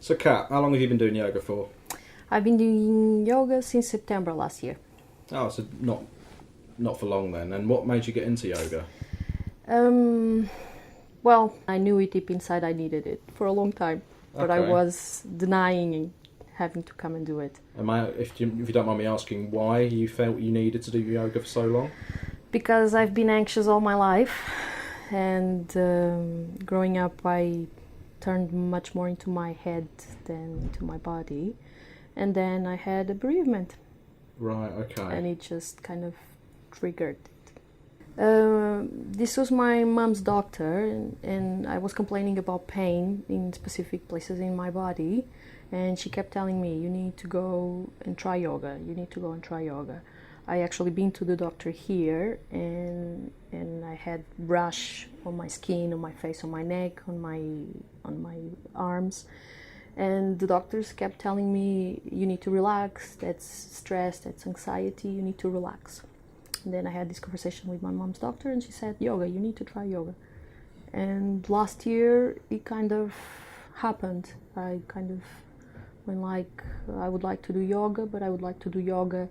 So, Kat, how long have you been doing yoga for? I've been doing yoga since September last year. Oh, so not for long then. And what made you get into yoga? Well, I knew it deep inside I needed it for a long time, but I Okay. was denying having to come and do it. If you don't mind me asking, why you felt you needed to do yoga for so long? Because I've been anxious all my life, and growing up I turned much more into my head than into my body. And then I had a bereavement, Right, okay. and it just kind of triggered it. This was my mom's doctor, and I was complaining about pain in specific places in my body, and she kept telling me, you need to go and try yoga, you need to go and try yoga. I actually been to the doctor here, and I had rash on my skin, on my face, on my neck, on my arms, and the doctors kept telling me, you need to relax, that's stress, that's anxiety, you need to relax. And then I had this conversation with my mom's doctor, and she said, yoga, you need to try yoga. And last year it kind of happened. I kind of went like, I would like to do yoga, but I would like to do yoga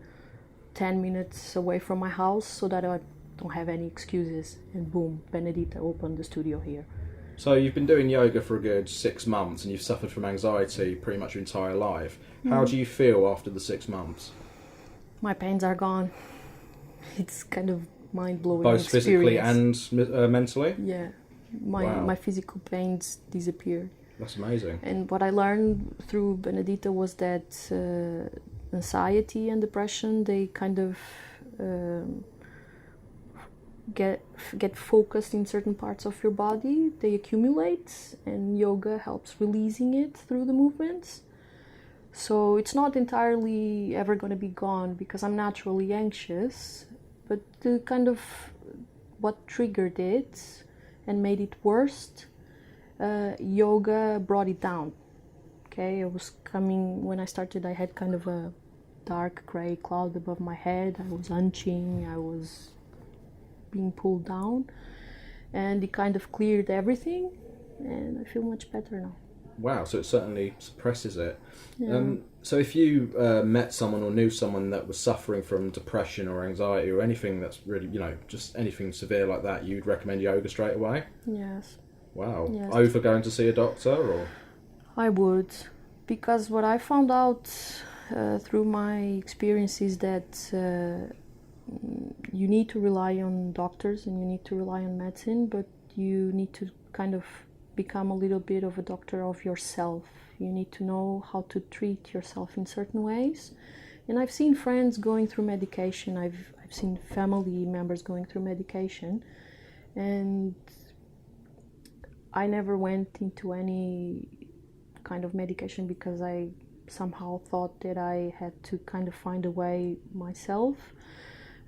10 minutes away from my house so that I don't have any excuses. And boom, Benedita opened the studio here. So you've been doing yoga for a good 6 months and you've suffered from anxiety pretty much your entire life. How do you feel after the 6 months? My pains are gone. It's kind of mind-blowing Both physically experience. and mentally? Yeah, Wow. my physical pains disappeared. That's amazing. And what I learned through Benedita was that anxiety and depression, they kind of get focused in certain parts of your body. They accumulate, and yoga helps releasing it through the movements. So it's not entirely ever going to be gone because I'm naturally anxious, but the kind of what triggered it and made it worse, yoga brought it down. Okay, when I started, I had kind of a dark gray cloud above my head. I was hunching, I was being pulled down, and it kind of cleared everything, and I feel much better now. Wow, so it certainly suppresses it. Yeah. So if you met someone or knew someone that was suffering from depression or anxiety or anything that's really, just anything severe like that, you'd recommend yoga straight away? Yes. Wow. Yes. Over going to see a doctor or? I would, because what I found out through my experience is that you need to rely on doctors and you need to rely on medicine, but you need to kind of become a little bit of a doctor of yourself. You need to know how to treat yourself in certain ways. And I've seen friends going through medication. I've seen family members going through medication, and I never went into any kind of medication because I somehow thought that I had to kind of find a way myself.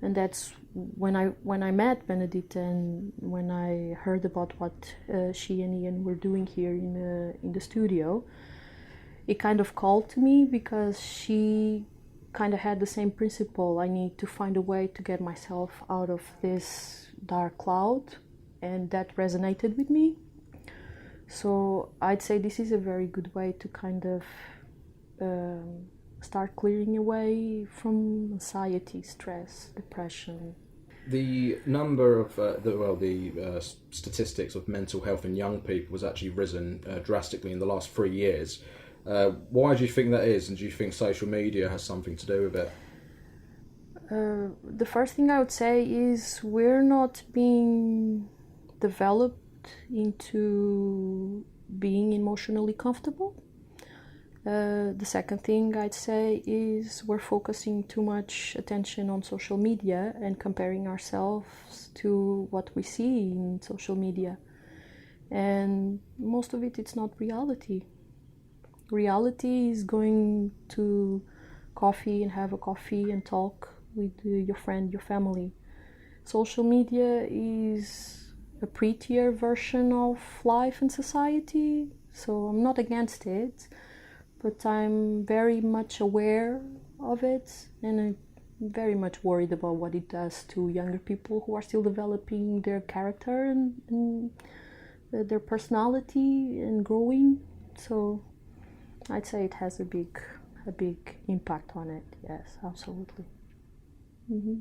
And that's when I met Benedita and when I heard about what she and Ian were doing here in the studio, it kind of called to me because she kind of had the same principle. I need to find a way to get myself out of this dark cloud, and that resonated with me. So I'd say this is a very good way to kind of start clearing away from anxiety, stress, depression. The number of the statistics of mental health in young people has actually risen drastically in the last 3 years. Why do you think that is, and do you think social media has something to do with it? The first thing I would say is we're not being developed into being emotionally comfortable. The second thing I'd say is we're focusing too much attention on social media and comparing ourselves to what we see in social media. And most of it's not reality. Reality is going to coffee and have a coffee and talk with your friend, your family. Social media is a prettier version of life and society, so I'm not against it, but I'm very much aware of it, and I'm very much worried about what it does to younger people who are still developing their character and their personality and growing. So I'd say it has a big impact on it. Yes, absolutely. Mm-hmm.